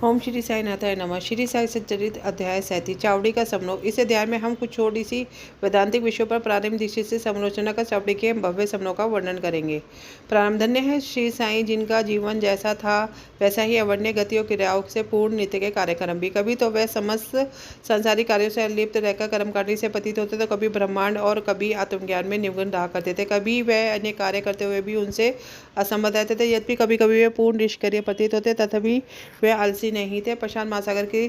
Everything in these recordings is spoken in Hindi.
ओम श्री साईनाथाय नमः। श्री साई सच्चरित अध्याय 37 चावड़ी का समरोह। इस अध्याय में हम कुछ छोटी सी वेदांतिक विषयों पर प्रारंभिक दृष्टि से समालोचना का चावड़ी के भव्य समरोह का वर्णन करेंगे। प्रारंभ धन्य है श्री साईं, जिनका जीवन जैसा था वैसा ही अवर्ण्य गतियों क्रियाओं से पूर्ण नित्य के कार्यक्रम भी। कभी तो वह समस्त संसारी कार्यों से लिप्त रहकर कर्मकांडी से पतित होते, तो कभी ब्रह्मांड और कभी आत्मज्ञान में निमग्न रहा करते थे। कभी वह अन्य कार्य करते हुए भी उनसे असंबद्ध रहते थे। यद्यपि कभी कभी वे पूर्ण निष्क्रिय प्रतीत होते, तथापि वे आलसी नहीं थे। प्रशांत महासागर के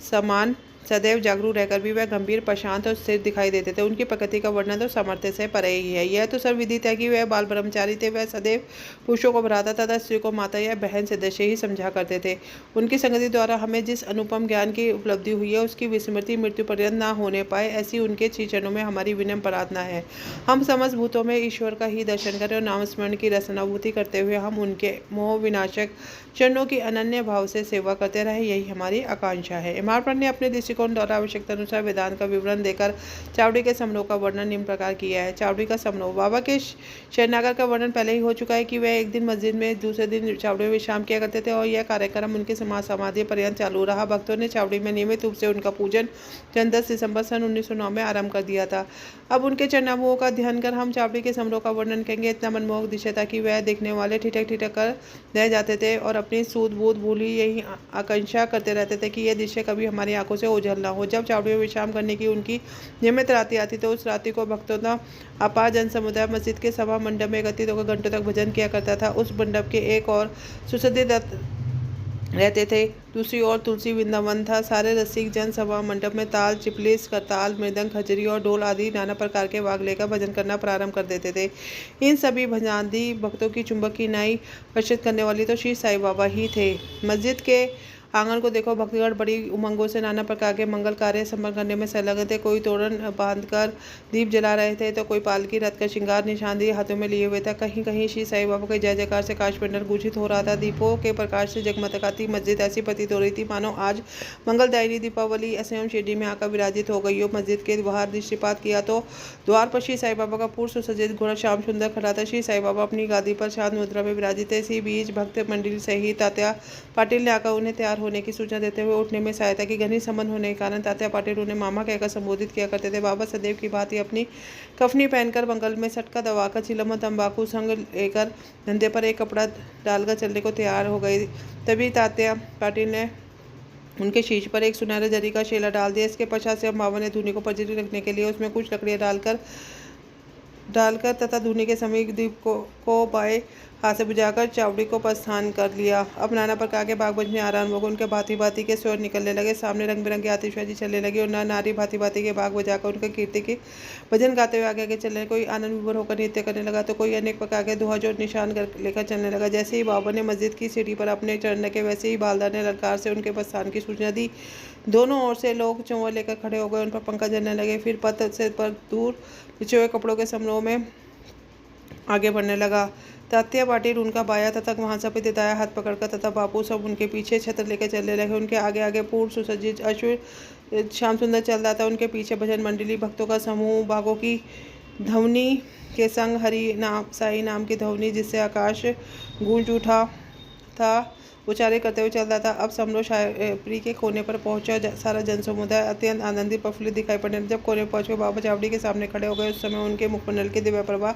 समान सदैव जागरूक रहकर भी वह गंभीर, प्रशांत और स्थिर दिखाई देते थे। उनकी प्रकृति का वर्णन तो सामर्थ्य से परे ही है। यह तो सर्वविदित है कि वह बाल ब्रह्मचारी थे। वह सदैव पुरुषों को भ्राता तथा स्त्री को माता या बहन सदस्य ही समझा करते थे। उनकी संगति द्वारा हमें जिस अनुपम ज्ञान की उपलब्धि हुई है, उसकी विस्मृति मृत्यु पर्यंत न होने पाए, ऐसी उनके चरणों में हमारी विनम्र प्रार्थना है। हम समस्त भूतों में ईश्वर का ही दर्शन करें और नामस्मरण की रसनानुभूति करते हुए हम उनके मोह विनाशक चरणों की अनन्य भाव से सेवा करते रहे, यही हमारी आकांक्षा है। इमारत ने अपने दृष्टिकोण द्वारा आवश्यकता अनुसार वेदांत का विवरण देकर चावड़ी के समरोह का वर्णन निम्न प्रकार किया है। चावड़ी का समरोह। बाबा के शयनागार का वर्णन पहले ही हो चुका है कि वह एक दिन मस्जिद में, दूसरे दिन चावड़ी में विश्राम किया करते थे और यह कार्यक्रम उनके समाधि पर्यंत चालू रहा। भक्तों ने चावड़ी में नियमित रूप से उनका पूजन 10 दिसंबर सन 1909 में आरंभ कर दिया था। अब उनके चरणामृहों का ध्यान कर हम चावड़ी के समरोह का वर्णन करेंगे। इतना मनमोहक दृश्य था कि वह देखने वाले ठिठक ठिठक कर रह जाते थे और अपनी सूझ बूझ भूली यही आकांक्षा करते रहते थे कि यह दृश्य कभी हमारी आंखों से ओझल ना हो। जब चावड़ी में विश्राम करने की उनकी नियमित रात्रि आती, तो उस रात्रि को भक्तों का अपार जन समुदाय मस्जिद के सभा मंडप में एकत्रित होकर घंटों तक भजन किया करता था। उस मंडप के एक और सुसज्जित रहते थे, दूसरी ओर तुलसी वृंदावन था। सारे रसिक जन सभा मंडप में ताल, चिपलिस, करताल, मृदंग, खजरी और ढोल आदि नाना प्रकार के वाग लेकर भजन करना प्रारंभ कर देते थे। इन सभी भजनादि भक्तों की चुंबक की नाई प्रदर्शित करने वाली तो श्री साईं बाबा ही थे। मस्जिद के आंगन को देखो, भक्तगण बड़ी उमंगों से नाना प्रकार के मंगल कार्य संपन्न करने में संलग्न थे। कोई तोरण बांधकर दीप जला रहे थे, तो कोई पालकी रथ का श्रृंगार निशानदेही हाथों में लिए हुए था। कहीं कहीं श्री साईं बाबा के जय जयकार से काश मंडल गुंजित हो रहा था। दीपों के प्रकाश से जगमगाती मस्जिद ऐसी प्रतीत हो रही थी मानो आज मंगलदायिनी दीपावली स्वयं शिरडी में आकर विराजित हो गई हो। मस्जिद के बाहर दृष्टिपात किया तो द्वार पर श्री साईं बाबा का पूर्ण सुसज्जित घोड़ा श्याम सुंदर खड़ा था। श्री साईं बाबा अपनी गादी पर शांत मुद्रा में विराजित थे। इसी बीच भक्त मंडली सहित तात्या पाटिल ने आकर उन्हें तैयार होने की सूचना देते हुए उठने में सहायता की। घनिष्ठ संबंध होने के कारण तात्या पाटिल उन्हें मामा कहकर संबोधित किया करते थे। बाबा सदैव की भांति अपनी कफनी पहनकर बंगल में सटका दबाकर चिलम और तंबाकू संग लेकर धंधे पर एक कपड़ा डालकर चलने को तैयार हो गई। तभी तात्या पाटिल ने उनके शीश पर एक सुनहरे जरी का शेला डाल दिया। इसके पश्चात से बाबा ने धुनी को प्रज्वलित रखने के लिए उसमें कुछ लकड़ियां डालकर तथा धुनी के समय दीप को बाएं हाथ से बुझाकर चावड़ी को प्रस्थान कर लिया। अब नाना प्रकार के बाग बजने आरंभ हो गए। उनके भांति भांति के स्वर निकलने लगे। सामने रंग बिरंगी आतिशबाजी चलने लगी और नारी भांति भांति के बाग बजाकर उनके कीर्ति के भजन गाते हुए आगे आगे चलने। कोई आनंद विभोर होकर नृत्य करने लगा, तो कोई अनेक प्रकार के ध्वज और निशान लेकर चलने लगा। जैसे ही बाबा ने मस्जिद की सीढ़ी पर अपने चढ़ने के, वैसे ही बालदार ने ललकार से उनके प्रस्थान की सूचना दी। दोनों ओर से लोग चौवर लेकर खड़े हो गए, उन पर पंखा जलने लगे। फिर पथ से पर दूर बिछे हुए कपड़ों के समरोह में आगे बढ़ने लगा। तात्या पाटिल उनका बाया तथा वहां से अपने दाया हाथ पकड़कर तथा बापू सब उनके पीछे छत्र लेकर चलने लगे। उनके आगे आगे पूर्ण सुसज्जित अश्व श्याम सुंदर चल रहा था। उनके पीछे भजन मंडली, भक्तों का समूह, बागों की ध्वनि के संग हरि नाम, साई नाम की ध्वनि जिससे आकाश गूंज उठा था, उच्चारे करते हुए चल रहा था। अब समरोह शायरी के कोने पर पहुंचा। सारा जन समुदाय अत्यंत आनंदित प्रफुल्लित दिखाई पड़ने। जब कोने पहुंचे, बाबा चावड़ी के सामने खड़े हो गए। उस समय उनके मुखमंडल की दिव्य प्रभा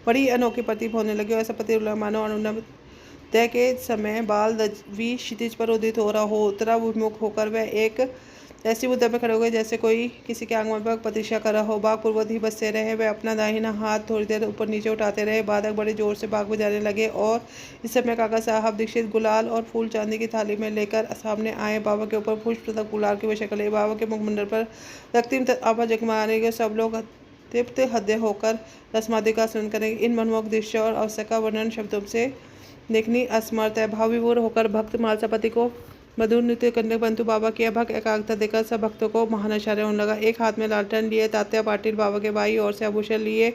बड़ी अनोखी प्रतीत होने लगी। ऐसा प्रतीत मानो अरुणोदय के समय बाल रवि क्षितिज पर उदित हो रहा हो। उत्तराभिमुख होकर वह एक ऐसी मुद्रा में खड़े हो गए जैसे कोई किसी के आगमन पर प्रतीक्षा कर रहा हो। बाघ पूर्ववत ही बसते रहे। वह अपना दाहिना हाथ थोड़ी देर ऊपर नीचे उठाते रहे। बाधक बड़े जोर से बाघ बजाने लगे और इस समय काका साहब दीक्षित गुलाल और फूल चांदी की थाली में लेकर सामने आए। बाबा के ऊपर पुष्प तथा गुलाल की वर्षा करे। बाबा के मुखमंडल पर रक्तिम आभा जगमगाने के सब लोग तृप्त हृदय होकर रसमादि का स्मरण करेंगे। इन मनमोहक दृश्य और अवसर का वर्णन शब्दों से देखनी असमर्थ है। भाव विभोर होकर भक्त मालसापति को मधुर नृत्य करने, परंतु बाबा की अभक एकाग्रता देखकर सब भक्तों को महान आश्चर्य होने लगा। एक हाथ में लालटेन लिए तात्या पाटिल बाबा के बाई ओर से आभूषण लिए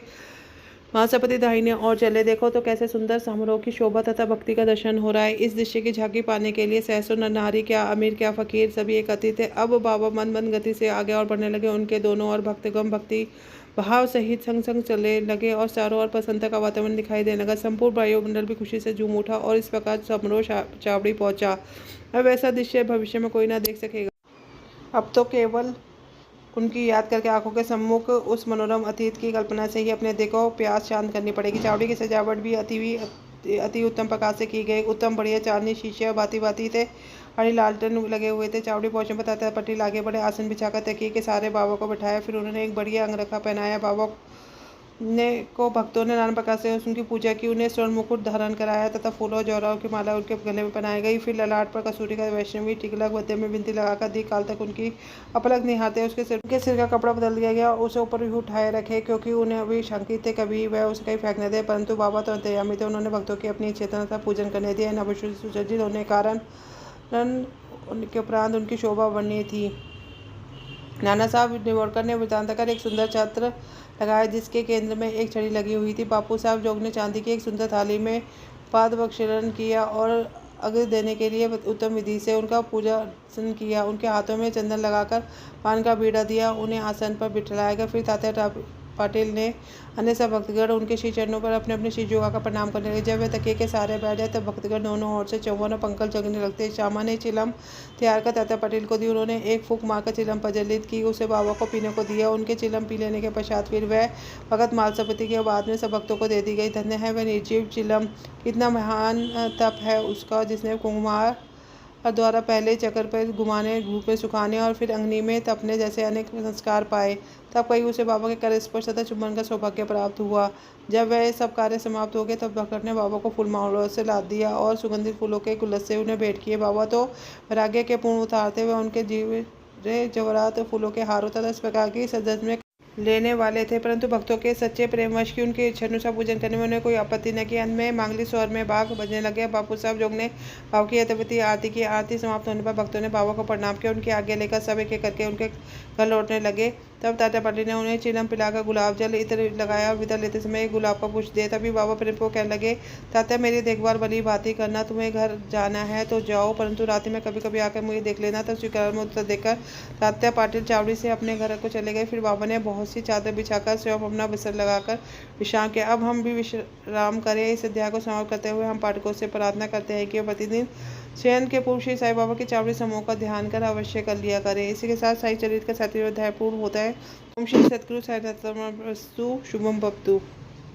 महासपति दाहिने और चले। देखो तो कैसे सुंदर समारोह की शोभा तथा भक्ति का दर्शन हो रहा है। इस दृश्य की झांकी पाने के लिए सहसों नर नारी, क्या अमीर क्या फकीर, सभी एकत्रित थे। अब बाबा मंद मंद गति से आगे और बढ़ने लगे। उनके दोनों ओर भक्तगण भक्ति भाव सहित संग संग चलने लगे और चारों ओर प्रसन्नता का वातावरण दिखाई देने लगा। संपूर्ण वायुमंडल भी खुशी से झूम उठा और इस प्रकार समारोह चावड़ी पहुंचा। अब ऐसा दृश्य भविष्य में कोई ना देख सकेगा। अब तो केवल उनकी याद करके आंखों के सम्मुख उस मनोरम अतीत की कल्पना से ही अपने दिल को प्यास शांत करनी पड़ेगी। चावड़ी की सजावट भी अति उत्तम प्रकार से की गई। उत्तम बढ़िया चांदनी शीशे बाती बाती थे, हरी लालटेन लगे हुए थे। चावड़ी पहुंचने पर तात्या पाटिल आगे बढ़े, आसन बिछाकर तकिए के सारे बाबा को बिठाया। फिर उन्होंने एक बढ़िया अंगरखा पहनाया। बाबा को भक्तों ने नाना प्रकार से उनकी पूजा की। उन्हें स्वर्ण मुकुट धारण कराया तथा फूलों और जौहराओं की माला उनके गले में पहनाई गई। फिर ललाट पर कसूरी का वैष्णवी टिकलक मध्य में बिंदी लगाकर दी काल तक उनकी अपलक निहारते उसके सिर का कपड़ा बदल दिया गया, उसे ऊपर भी उठाए रखे, क्योंकि उन्हें अभी शंकित थे कभी वह उसे कहीं फेंकने दे। परंतु बाबा तो अंतर्यामी थे, उन्होंने भक्तों की अपनी चेतना का पूजन करने दिया। नवश्रुति सुसज्जित होने के कारण उनके उपरांत उनकी शोभा बढ़नी थी। नाना साहब निवड़कर ने वृतांताकार एक सुंदर छत्र लगाया जिसके केंद्र में एक छड़ी लगी हुई थी। बापू साहब जोग ने चांदी की एक सुंदर थाली में पादप्रक्षालन किया और अर्घ्य देने के लिए उत्तम विधि से उनका पूजन किया। उनके हाथों में चंदन लगाकर पान का बीड़ा दिया, उन्हें आसन पर बिठाया गया। फिर तात्या पाटिल ने अन्य सब भक्तगण उनके श्री चरणों पर अपने अपने श्री जोगा का प्रणाम करने लगे। जब वे तकिए के सहारे बैठ जाए तब भक्तगण दोनों ओर से चौवन पंखल जगने लगते। श्यामा ने चिलम तैयार कर तात्या पाटिल को दी। उन्होंने एक फूंक मारकर चिलम प्रज्वलित की, उसे बाबा को पीने को दिया। उनके चिलम पी लेने के पश्चात फिर वह भगत मालसपति के बाद में सब भक्तों को दे दी गई। धन्य है वह निर्जीव चिलम, कितना महान तप है उसका, जिसने कुम्हार द्वारा पहले चक्कर पर घुमाने, धूप में सुखाने और फिर अग्नि में तपने जैसे अनेक संस्कार पाए। तब कहीं उसे बाबा के कर स्पर्श तथा चुंबन का सौभाग्य प्राप्त हुआ। जब वह सब कार्य समाप्त हो गए तब भक्त ने बाबा को फूल मालों से लाद दिया और सुगंधित फूलों के गुलदस्ते उन्हें भेंट किए। बाबा तो वैराग्य के पूर्ण उतारते हुए उनके जीवरे जवाहरात फूलों के हारों तथा इस प्रकार की सजत में लेने वाले थे, परंतु भक्तों के सच्चे प्रेमवश की उनके इच्छानुसार पूजन करने में उन्हें कोई आपत्ति न की। अंत में मांगली स्वर में बाघ बजने लगे। बापू साहब जोग ने बाबा की यथाविधि आरती की। आरती समाप्त होने पर भक्तों ने बाबा को प्रणाम किया। उनकी आज्ञा लेकर सब एक एक करके उनके घर लौटने लगे। तब तात्या पाटिल ने उन्हें चिलम पिलाकर गुलाब जल इत्र लगाया और विदा लेते समय एक गुलाब का पुष्प दिया। तभी बाबा प्रेम को कहने लगे, तात्या मेरी देखभाल भली भांति करना, तुम्हें घर जाना है तो जाओ, परंतु रात में कभी कभी आकर मुझे देख लेना। तब स्वीकार में उत्तर देकर तात्या पाटिल चावड़ी से अपने घर को चले गए। फिर बाबा ने बहुत सी चादर बिछाकर स्वयं अपना बिस्तर लगाकर विश्राम किया। अब हम भी विश्राम करें। इस अध्याय को समाप्त करते हुए हम पाठकों से प्रार्थना करते हैं कि प्रतिदिन शयन के पूर्व श्री साईं बाबा के चावड़ी समूह का ध्यान कर अवश्य कर लिया करें। इसी के साथ साई चरित्र का 7वां अध्याय पूर्ण होता है। ओम श्री सतगुरु साईं शुभम भवतु।